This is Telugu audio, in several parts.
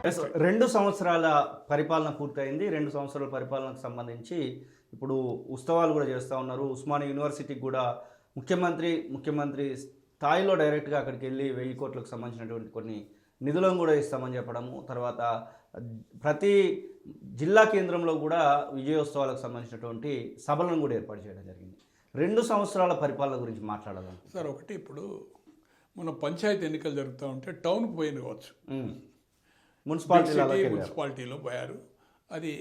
2 సంవత్సరాల పరిపాలన పూర్తయింది. 2 సంవత్సరాల పరిపాలనకు సంబంధించి ఇప్పుడు ఉత్సవాలు కూడా చేస్తూ ఉన్నారు. ఉస్మానియా యూనివర్సిటీకి కూడా ముఖ్యమంత్రి స్థాయిలో డైరెక్ట్గా అక్కడికి వెళ్ళి 1000 కోట్లకు సంబంధించినటువంటి కొన్ని నిధులను కూడా ఇస్తామని చెప్పడము, తర్వాత ప్రతి జిల్లా కేంద్రంలో కూడా విజయోత్సవాలకు సంబంధించినటువంటి సభలను కూడా ఏర్పాటు చేయడం జరిగింది. 2 సంవత్సరాల పరిపాలన గురించి మాట్లాడాలి సార్. ఒకటి, ఇప్పుడు మన పంచాయతీ ఎన్నికలు జరుగుతూ ఉంటే టౌన్కి పోయింది కావచ్చు, మున్సిపాలిటీలో పోయారు, అది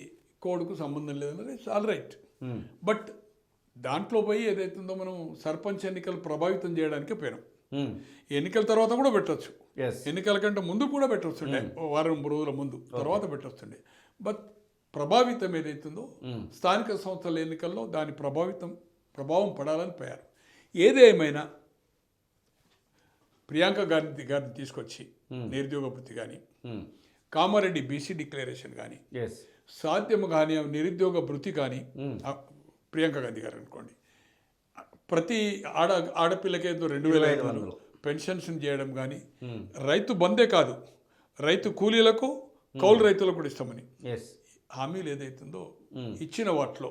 కోడ్కు సంబంధం లేదన్నది ఆల్ రైట్. బట్ దాంట్లో పోయి ఏదైతుందో మనం సర్పంచ్ ఎన్నికలు ప్రభావితం చేయడానికి పోయినాం. ఎన్నికల తర్వాత కూడా పెట్టవచ్చు, ఎన్నికల కంటే ముందు కూడా పెట్టవచ్చుండే, వారం రోజుల ముందు తర్వాత పెట్టవచ్చుండే. బట్ ప్రభావితం ఏదైతుందో స్థానిక సంస్థల ఎన్నికల్లో దాని ప్రభావం పడాలని పోయారు. ఏదేమైనా ప్రియాంక గారిని తీసుకొచ్చి నిరుద్యోగ భృతి కానీ, కామారెడ్డి బీసీ డిక్లరేషన్ కానీ, సాధ్యము కానీ నిరుద్యోగ భృతి కానీ, ప్రియాంక గాంధీ గారు అనుకోండి, ప్రతి ఆడపిల్లకి 2500 పెన్షన్స్ చేయడం కానీ, రైతు బందే కాదు రైతు కూలీలకు కౌలు రైతులకు కూడా ఇస్తామని హామీలు ఏదైతుందో ఇచ్చిన వాటిలో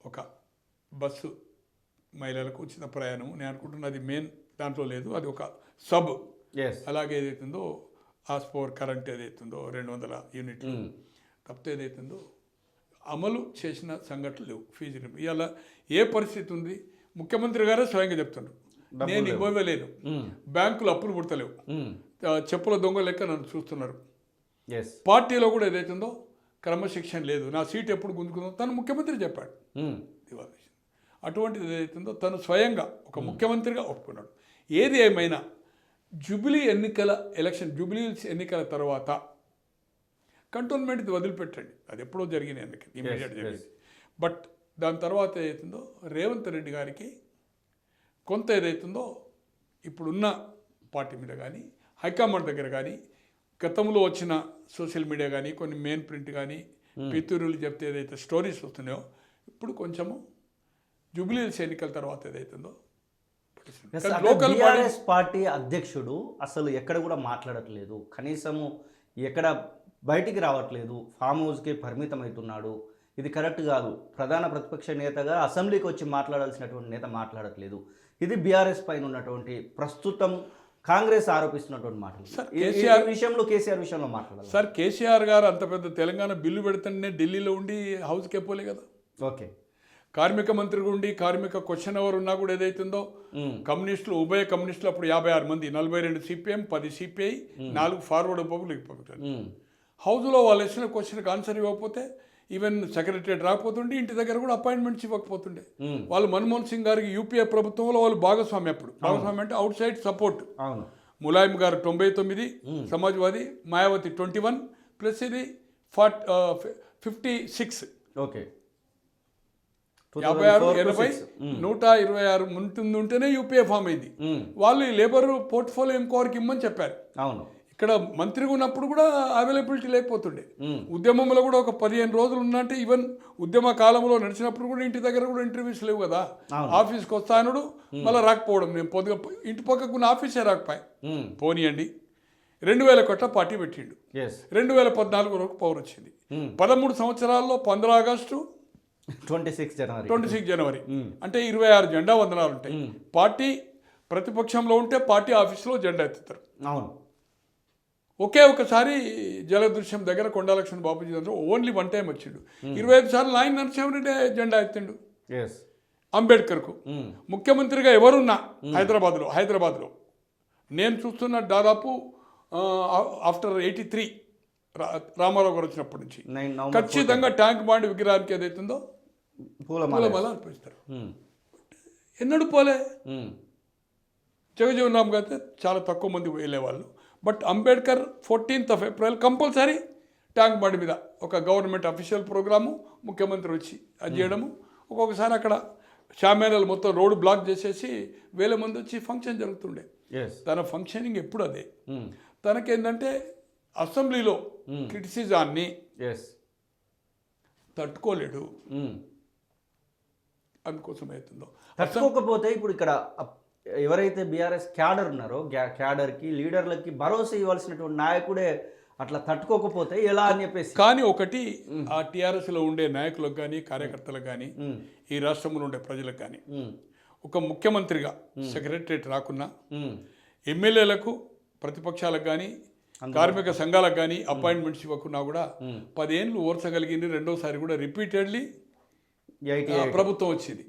ఒక బస్సు మహిళలకు ఉచిత ప్రయాణం నేను అనుకుంటున్నది మెయిన్ దాంట్లో లేదు, అది ఒక సబ్. అలాగే ఏదైతుందో ఆస్పోర్ కరెంట్ ఏదైతుందో 200 యూనిట్లు తప్పితే ఏదైతుందో అమలు చేసిన సంఘటనలు లేవు. ఫీజు ఇవాళ ఏ పరిస్థితి ఉంది, ముఖ్యమంత్రి గారే స్వయంగా చెప్తున్నారు, నేను ఇవ్వలేను, బ్యాంకులు అప్పులు పుడతలేవు, చెప్పుల దొంగ లెక్క నన్ను చూస్తున్నారు. పార్టీలో కూడా ఏదైతుందో క్రమశిక్షణ లేదు, నా సీట్ ఎప్పుడు గుంజుకుందో తను ముఖ్యమంత్రి చెప్పాడు. అటువంటిది ఏదైతుందో తను స్వయంగా ఒక ముఖ్యమంత్రిగా ఒప్పుకున్నాడు. ఏది ఏమైనా జూబ్లీ ఎన్నికల తర్వాత కంటోన్మెంట్ వదిలిపెట్టండి, అది ఎప్పుడో జరిగిన ఎన్నిక, ఇమీడియట్ జరిగింది. బట్ దాని తర్వాత ఏదైతుందో రేవంత్ రెడ్డి గారికి కొంత ఏదైతుందో ఇప్పుడున్న పార్టీ మీద కానీ, హైకమాండ్ దగ్గర కానీ, గతంలో వచ్చిన సోషల్ మీడియా కానీ, కొన్ని మెయిన్ ప్రింట్ కానీ, పితూరులు చెప్తే ఏదైతే స్టోరీస్ వస్తున్నాయో, ఇప్పుడు కొంచెము జూబ్లీ ఎన్నికల తర్వాత ఏదైతుందో టీఆర్ఎస్ పార్టీ అధ్యక్షుడు అసలు ఎక్కడ కూడా మాట్లాడట్లేదు, కనీసము ఎక్కడ బయటికి రావట్లేదు, ఫామ్ హౌస్కి పరిమితం అవుతున్నాడు. ఇది కరెక్ట్ కాదు. ప్రధాన ప్రతిపక్ష నేతగా అసెంబ్లీకి వచ్చి మాట్లాడాల్సినటువంటి నేత మాట్లాడట్లేదు. ఇది బీఆర్ఎస్ పైన ఉన్నటువంటి ప్రస్తుతం కాంగ్రెస్ ఆరోపిస్తున్నటువంటి మాటలు. కేసీఆర్ విషయంలో మాట్లాడాలి సార్. కేసీఆర్ గారు అంత పెద్ద తెలంగాణ బిల్లు పెడుతుంటే ఢిల్లీలో ఉండి హౌస్కి పోలే కదా. ఓకే, కార్మిక మంత్రిగా ఉండి కార్మిక క్వశ్చన్ అవర్ ఉన్నా కూడా ఏదైతుందో కమ్యూనిస్టులు, ఉభయ కమ్యూనిస్టులు అప్పుడు 56 మంది, 42 సిపిఎం, 10 సిపిఐ, 4 ఫార్వర్డ్ రిపబ్లిక్. హౌస్లో వాళ్ళు ఇచ్చిన క్వశ్చన్కి ఆన్సర్ ఇవ్వకపోతే ఈవెన్ సెక్రటరియట్ రాకపోతుండే, ఇంటి దగ్గర కూడా అపాయింట్మెంట్స్ ఇవ్వకపోతుండే. వాళ్ళు మన్మోహన్ సింగ్ గారికి యూపీఏ ప్రభుత్వంలో వాళ్ళు భాగస్వామి, అప్పుడు భాగస్వామి అంటే అవుట్ సైడ్ సపోర్ట్. ములాయం గారు 99, సమాజ్వాదీ, మాయావతి 21 ప్లస్ ఇది 56. ఓకే, 56, 80, 126 ఉంటేనే యూపీఏ ఫామ్ అయింది. వాళ్ళు ఈ లేబర్ పోర్ట్ఫోలియో ఇంకోరికి ఇమ్మని చెప్పారు. అవును, ఇక్కడ మంత్రిగా ఉన్నప్పుడు కూడా అవైలబిలిటీ లేకపోతుండే. ఉద్యమంలో కూడా ఒక 15 రోజులు ఉన్నట్టే, ఈవెన్ ఉద్యమ కాలంలో నడిచినప్పుడు కూడా ఇంటి దగ్గర కూడా ఇంటర్వ్యూస్ లేవు కదా. ఆఫీస్కి వస్తానుడు మళ్ళీ రాకపోవడం, నేను పొద్దుగా ఇంటి పక్కకున్న ఆఫీసే రాకపోయా. పోనీయండి, 2000 కోట్ల పార్టీ పెట్టిండు. 2014 వరకు పవర్ వచ్చింది. 13 సంవత్సరాల్లో 15 ఆగస్టు 26 జనవరి అంటే 26 జెండా వందనాలు ఉంటాయి. పార్టీ ప్రతిపక్షంలో ఉంటే పార్టీ ఆఫీసులో జెండా ఎత్తుతారు. అవును, ఒకే ఒకసారి జలదృశ్యం దగ్గర కొండా లక్ష్మణ్ బాపూజీ దగ్గర ఓన్లీ 1 టైం వచ్చిండు. 25 సార్లు ఆయన నరసింహారెడ్డి జెండా ఎత్తిండు. అంబేద్కర్కు ముఖ్యమంత్రిగా ఎవరున్నా హైదరాబాద్లో నేను చూస్తున్న దాదాపు ఆఫ్టర్ 83 రామారావు గారు వచ్చినప్పటి నుంచి ఖచ్చితంగా ట్యాంక్ బాండ్ విగ్రహానికి ఏదైతుందో పూలమాల అర్పిస్తారు. ఎన్నడూ పోలే. జగజీవన్ రామ్ గారు చాలా తక్కువ మంది వెళ్ళేవాళ్ళు. But Ambedkar 14th April compulsory tank బండి మీద ఒక గవర్నమెంట్ అఫీషియల్ ప్రోగ్రాము, ముఖ్యమంత్రి వచ్చి అది చేయడము. ఒక్కొక్కసారి అక్కడ షామేనలు మొత్తం రోడ్డు బ్లాక్ చేసేసి 1000 మంది వచ్చి ఫంక్షన్ జరుగుతుండే. తన ఫంక్షనింగ్ ఎప్పుడు అదే. తనకేంటంటే అసెంబ్లీలో క్రిటిసిజాన్ని తట్టుకోలేడు, అందుకోసం అవుతుందో. తట్టుకోకపోతే ఇప్పుడు ఇక్కడ ఎవరైతే బీఆర్ఎస్ క్యాడర్ ఉన్నారో క్యాడర్కి లీడర్లకి భరోసా ఇవ్వాల్సినటువంటి నాయకుడే అట్లా తట్టుకోకపోతే ఎలా అని చెప్పేసి. కానీ ఒకటి ఆ టీఆర్ఎస్లో ఉండే నాయకులకు కానీ కార్యకర్తలకు కానీ ఈ రాష్ట్రంలో ఉండే ప్రజలకు కానీ ఒక ముఖ్యమంత్రిగా సెక్రటరేట్ రాకున్నా ఎమ్మెల్యేలకు ప్రతిపక్షాలకు కానీ కార్మిక సంఘాలకు కానీ అపాయింట్మెంట్స్ ఇవ్వకున్నా కూడా 10 ఏళ్ళు ఓర్చగలిగింది. రెండోసారి కూడా రిపీటెడ్లీ ప్రభుత్వం వచ్చింది.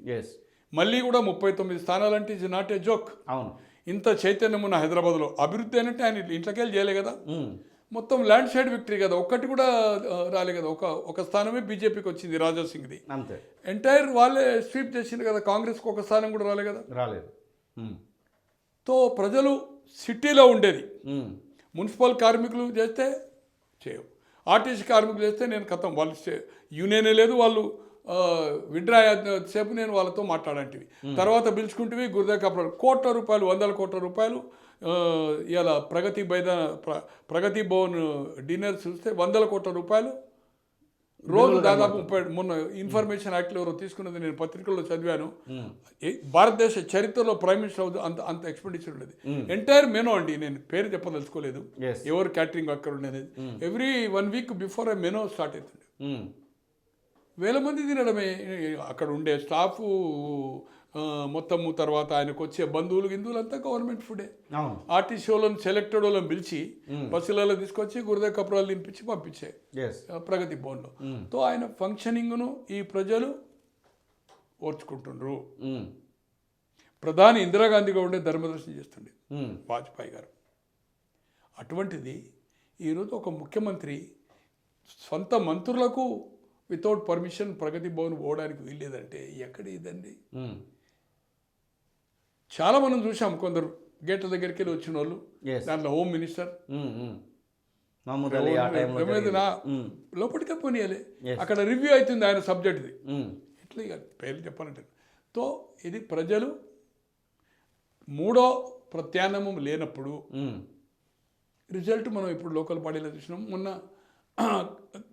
మళ్ళీ కూడా 39 స్థానాలంటే ఇస్ నాట్ ఏ జోక్. అవును, ఇంత చైతన్యం ఉన్న హైదరాబాద్లో అభివృద్ధి అంటే ఆయన ఇంట్లోకెళ్ళి చేయలే కదా, మొత్తం ల్యాండ్ సైడ్ విక్టరీ కదా, ఒక్కటి కూడా రాలే కదా. ఒక స్థానమే బీజేపీకి వచ్చింది, రాజాసింగ్ది. అంతే, ఎంటైర్ వాళ్ళే స్వీప్ చేసింది కదా. కాంగ్రెస్కి ఒక స్థానం కూడా రాలే కదా, రాలేదు. తో ప్రజలు సిటీలో ఉండేది. మున్సిపల్ కార్మికులు చేస్తే చేయవు, ఆర్టీసీ కార్మికులు చేస్తే నేను కథం, వాళ్ళు యూనియనే లేదు, వాళ్ళు విడ్రా సేపు నేను వాళ్ళతో మాట్లాడంటివి. తర్వాత పిలుచుకుంటే గురుదేవ్ కప్రాలు ₹1,00,00,000 100 కోట్ల రూపాయలు ఇలా ప్రగతి భవన్ డిన్నర్ చూస్తే 100 కోట్ల రూపాయలు రోజు దాదాపు 30. మొన్న ఇన్ఫర్మేషన్ యాక్ట్లో ఎవరో తీసుకున్నది నేను పత్రికల్లో చదివాను. భారతదేశ చరిత్రలో ప్రైమ్ మినిస్టర్ అంత ఎక్స్పెండిచర్ ఉండేది. ఎంటైర్ మెనో అండి, నేను పేరు చెప్పదలుచుకోలేదు, ఎవరు క్యాటరింగ్ అక్కడ ఉండేది. ఎవ్రీ 1 వీక్ బిఫోర్ ఏ మెనో స్టార్ట్ అవుతుంది. 1000 మంది తినడమే అక్కడ ఉండే స్టాఫ్ మొత్తము. తర్వాత ఆయనకు వచ్చే బంధువులు అంతా గవర్నమెంట్ ఫుడే. ఆర్టీసీ వాళ్ళని సెలెక్టెడ్ వాళ్ళని పిలిచి బస్సులలో తీసుకొచ్చి గురుదేవ్ కప్రాలు తినిపించి పంపించే ప్రగతి భవన్లో. తో ఆయన ఫంక్షనింగ్ను ఈ ప్రజలు ఓర్చుకుంటుండ్రు. ప్రధాని ఇందిరాగాంధీగా ఉండే ధర్మదర్శనం చేస్తుండే వాజ్పేయి గారు. అటువంటిది ఈరోజు ఒక ముఖ్యమంత్రి సొంత మంత్రులకు వితౌట్ పర్మిషన్ ప్రగతి భవన్ పోవడానికి వీల్లేదంటే ఎక్కడ ఇదండి? చాలా మనం చూసాం, కొందరు గేట్ల దగ్గరికి వెళ్ళి వచ్చిన వాళ్ళు, దాంట్లో హోమ్ మినిస్టర్ లోపలికే పోనీయాలి, అక్కడ రివ్యూ అవుతుంది ఆయన సబ్జెక్ట్ది. ఇట్లా ఇక పేర్లు చెప్పాలంటే తో ఇది ప్రజలు మూడో ప్రత్యామ్నాయం లేనప్పుడు రిజల్ట్ మనం ఇప్పుడు లోకల్ బాడీలో చూసినాం. మొన్న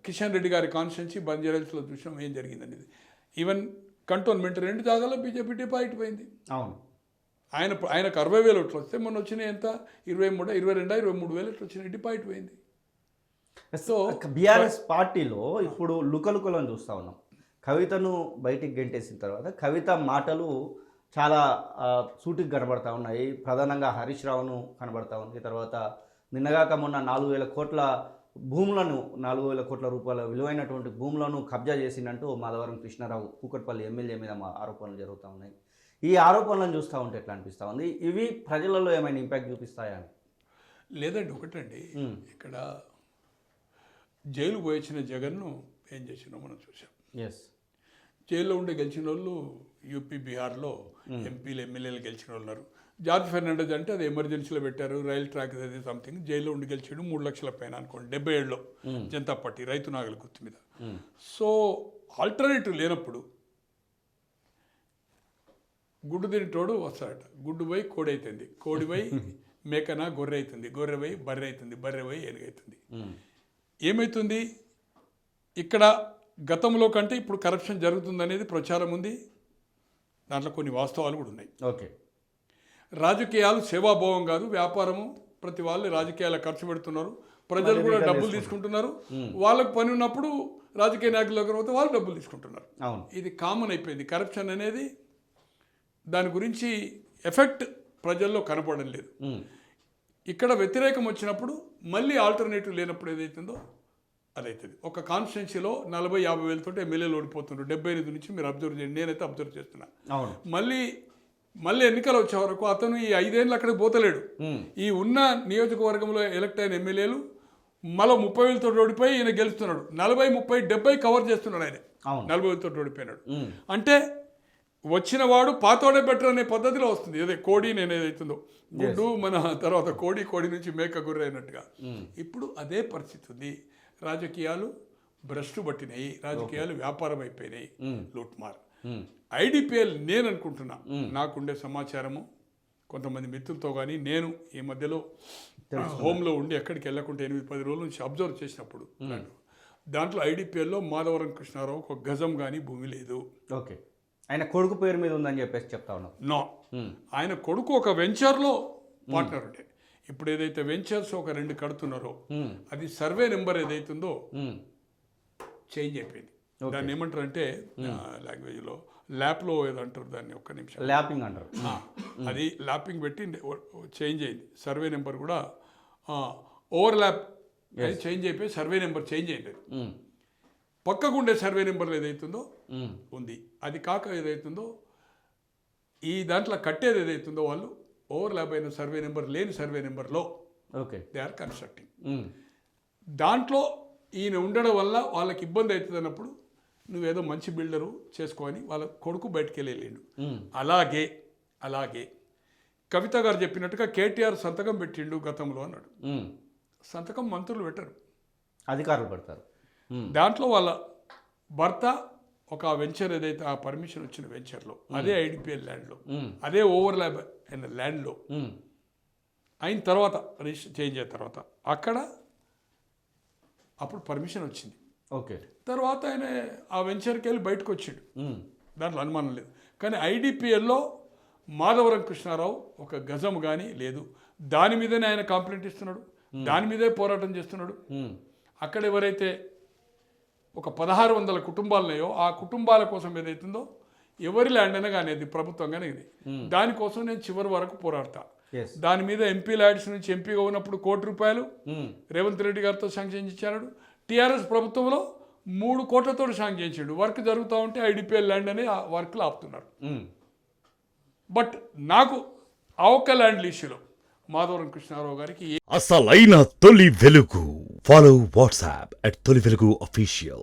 కిషన్ రెడ్డి గారి కాన్స్టిట్యున్సీ బంజారాహిల్స్లో చూసినాం ఏం జరిగిందనేది. ఈవెన్ కంటోన్మెంట్ 2 జాగాలో బీజేపీ డిపాజిట్ పోయింది. అవును, ఆయనకు 60,000 ఓట్లు వస్తే మొన్న వచ్చినాయి ఎంత 23,000 ఓట్లు వచ్చినాయి, డిపాజిట్ పోయింది. సో బీఆర్ఎస్ పార్టీలో ఇప్పుడు లుకలుకలను చూస్తూ ఉన్నాం. కవితను బయటికి గెంటేసిన తర్వాత కవిత మాటలు చాలా సూటికి కనబడతా ఉన్నాయి. ప్రధానంగా హరీష్ రావును కనబడతా ఉంది. తర్వాత నిన్నగాక మొన్న 4,000 కోట్ల భూములను 4,000 కోట్ల రూపాయల విలువైనటువంటి భూములను కబ్జా చేసిందంటూ మాధవరం కృష్ణారావు కూకట్పల్లి ఎమ్మెల్యే మీద ఆరోపణలు జరుగుతూ ఉన్నాయి. ఈ ఆరోపణలను చూస్తూ ఉంటే ఎట్లా అనిపిస్తూ ఉంది? ఇవి ప్రజలలో ఏమైనా ఇంపాక్ట్ చూపిస్తాయా అని? లేదండి, ఒకటండి, ఇక్కడ జైలు పోయించిన జగన్ను ఏం చేసినా మనం చూసాం. జైల్లో ఉండే గెలిచిన వాళ్ళు యూపీ బీహార్లో ఎంపీలు ఎమ్మెల్యేలు గెలిచిన వాళ్ళు ఉన్నారు. జార్జ్ ఫెర్నాండెజ్ అంటే అది ఎమర్జెన్సీలో పెట్టారు, రైల్ ట్రాక్ అది సంథింగ్, జైల్లో ఉండి గెలిచాడు 3 లక్షల పైన అనుకోండి 77లో జనతా పార్టీ రైతు నాగల గుర్తు మీద. సో ఆల్టర్నేటివ్ లేనప్పుడు గుడ్డు తింటోడు వస్తాడట, గుడ్డు పోయి కోడి అవుతుంది, కోడి పోయి మేకన గొర్రె అవుతుంది, గొర్రె పోయి బర్రె అవుతుంది, బర్రె పోయి ఏనుగవుతుంది. ఏమవుతుంది ఇక్కడ గతంలో కంటే ఇప్పుడు కరప్షన్ జరుగుతుందనేది ప్రచారం ఉంది, దాంట్లో కొన్ని వాస్తవాలు కూడా ఉన్నాయి. ఓకే, రాజకీయాలు సేవాభావం కాదు, వ్యాపారము. ప్రతి వాళ్ళు రాజకీయాలు ఖర్చు పెడుతున్నారు, ప్రజలు కూడా డబ్బులు తీసుకుంటున్నారు. వాళ్ళకు పని ఉన్నప్పుడు రాజకీయ నాయకుల దగ్గర పోతే వాళ్ళు డబ్బులు తీసుకుంటున్నారు. ఇది కామన్ అయిపోయింది. కరప్షన్ అనేది దాని గురించి ఎఫెక్ట్ ప్రజల్లో కనపడడం లేదు. ఇక్కడ వ్యతిరేకం వచ్చినప్పుడు మళ్ళీ ఆల్టర్నేటివ్ లేనప్పుడు ఏదైతుందో అదవుతుంది. ఒక కాన్స్టిట్యున్సీలో 40-50 వేలతో ఎమ్మెల్యేలు ఓడిపోతున్నారు. 78 నుంచి మీరు అబ్జర్వ్ చేయండి, నేనైతే అబ్జర్వ్ చేస్తున్నా. మళ్ళీ ఎన్నికలు వచ్చే వరకు అతను ఈ 5 ఏళ్ళు అక్కడికి పోతలేడు. ఈ ఉన్న నియోజకవర్గంలో ఎలక్ట్ అయిన ఎమ్మెల్యేలు మళ్ళీ 30 వేలతో ఓడిపోయి ఈయన గెలుస్తున్నాడు. 40, 30, 70 కవర్ చేస్తున్నాడు ఆయన. 40 వేలతో ఓడిపోయినాడు అంటే వచ్చిన వాడు పాతోడే బెటర్ అనే పద్ధతిలో వస్తుంది. ఏదే కోడి నేను ఏదైతుందో గుడ్డు మన తర్వాత కోడి నుంచి మేక గొర్రె అయినట్టుగా ఇప్పుడు అదే పరిస్థితి ఉంది. రాజకీయాలు భ్రష్టు పట్టినాయి, రాజకీయాలు వ్యాపారం అయిపోయినాయి, లూట్మార్. ఐడిపిఎల్ నేను అనుకుంటున్నా, నాకుండే సమాచారము కొంతమంది మిత్రులతో కానీ నేను ఈ మధ్యలో హోమ్లో ఉండి ఎక్కడికి వెళ్ళకుండా 8-10 రోజుల నుంచి అబ్జర్వ్ చేసినప్పుడు దాంట్లో ఐడిపిఎల్లో మాధవరం కృష్ణారావు ఒక గజం కానీ భూమి లేదు. ఓకే, ఆయన కొడుకు పేరు మీద ఉందని చెప్పేసి చెప్తా ఉన్నాం. నో, ఆయన కొడుకు ఒక వెంచర్లో పార్ట్నర్ ఉండే. ఇప్పుడు ఏదైతే వెంచర్స్ ఒక 2 కడుతున్నారో అది సర్వే నెంబర్ ఏదైతుందో చేంజ్ అయిపోయింది. దాన్ని ఏమంటారు అంటే లాంగ్వేజ్లో ల్యాప్లో ఏదో అంటారు దాన్ని, ఒక్క నిమిషం, ల్యాపింగ్ అంటారు. అది ల్యాపింగ్ పెట్టి చేంజ్ అయింది. సర్వే నెంబర్ కూడా ఓవర్ ల్యాప్ చేంజ్ అయిపోయి సర్వే నెంబర్ చేంజ్ అయింది. పక్కకుండే సర్వే నెంబర్లు ఏదైతుందో ఉంది. అది కాక ఏదైతుందో ఈ దాంట్లో కట్టేది ఏదైతుందో వాళ్ళు ఓవర్ ల్యాప్ అయిన సర్వే నెంబర్ లేని సర్వే నెంబర్లో దే ఆర్ కన్స్ట్రక్టింగ్. దాంట్లో ఈయన ఉండడం వల్ల వాళ్ళకి ఇబ్బంది అవుతుంది అన్నప్పుడు నువ్వేదో మంచి బిల్డరు చేసుకోని వాళ్ళ కొడుకు బయటికి వెళ్ళిండు. అలాగే కవిత గారు చెప్పినట్టుగా కేటీఆర్ సంతకం పెట్టిండు గతంలో అన్నాడు. సంతకం మంత్రులు పెట్టరు, అధికారులు పెడతారు. దాంట్లో వాళ్ళ భర్త ఒక వెంచర్ ఏదైతే ఆ పర్మిషన్ వచ్చిన వెంచర్లో అదే ఐడిపిఎల్ ల్యాండ్లో అదే ఓవర్ ల్యాప్ అయిన ల్యాండ్లో అయిన తర్వాత రిజిస్టర్ చేంజ్ అయిన తర్వాత అక్కడ అప్పుడు పర్మిషన్ వచ్చింది. ఓకే, తర్వాత ఆయన ఆ వెంచర్కి వెళ్ళి బయటకు వచ్చాడు, దాంట్లో అనుమానం లేదు. కానీ ఐడిపిఎల్లో మాధవరం కృష్ణారావు ఒక గజం కానీ లేదు. దాని మీదనే ఆయన కంప్లైంట్ ఇస్తున్నాడు, దాని మీదే పోరాటం చేస్తున్నాడు. అక్కడ ఎవరైతే ఒక 1600 కుటుంబాలున్నాయో ఆ కుటుంబాల కోసం ఏదైతుందో ఎవరి ల్యాండ్ అయినా కానీ అది ప్రభుత్వం కానీ ఇది దానికోసం నేను చివరి వరకు పోరాడతా. దాని మీద ఎంపీ ల్యాడ్స్ నుంచి ఎంపీగా ఉన్నప్పుడు ₹1 రేవంత్ రెడ్డి గారితో శాంక్షన్ ఇచ్చాడు. టీఆర్ఎస్ ప్రభుత్వంలో 3 కోట్లతో శాంక్షన్ చేయించాడు. వర్క్ జరుగుతూ ఉంటే ఐడిపిఎల్ ల్యాండ్ అనే ఆ వర్క్లు ఆపుతున్నారు. బట్ నాకు ఆ ఒక్క ల్యాండ్ ఇష్యూలో మాధవరం కృష్ణారావు గారికి అసలైన తొలి వెలుగు. ఫాలో వాట్సాప్ @తొలి వెలుగు official.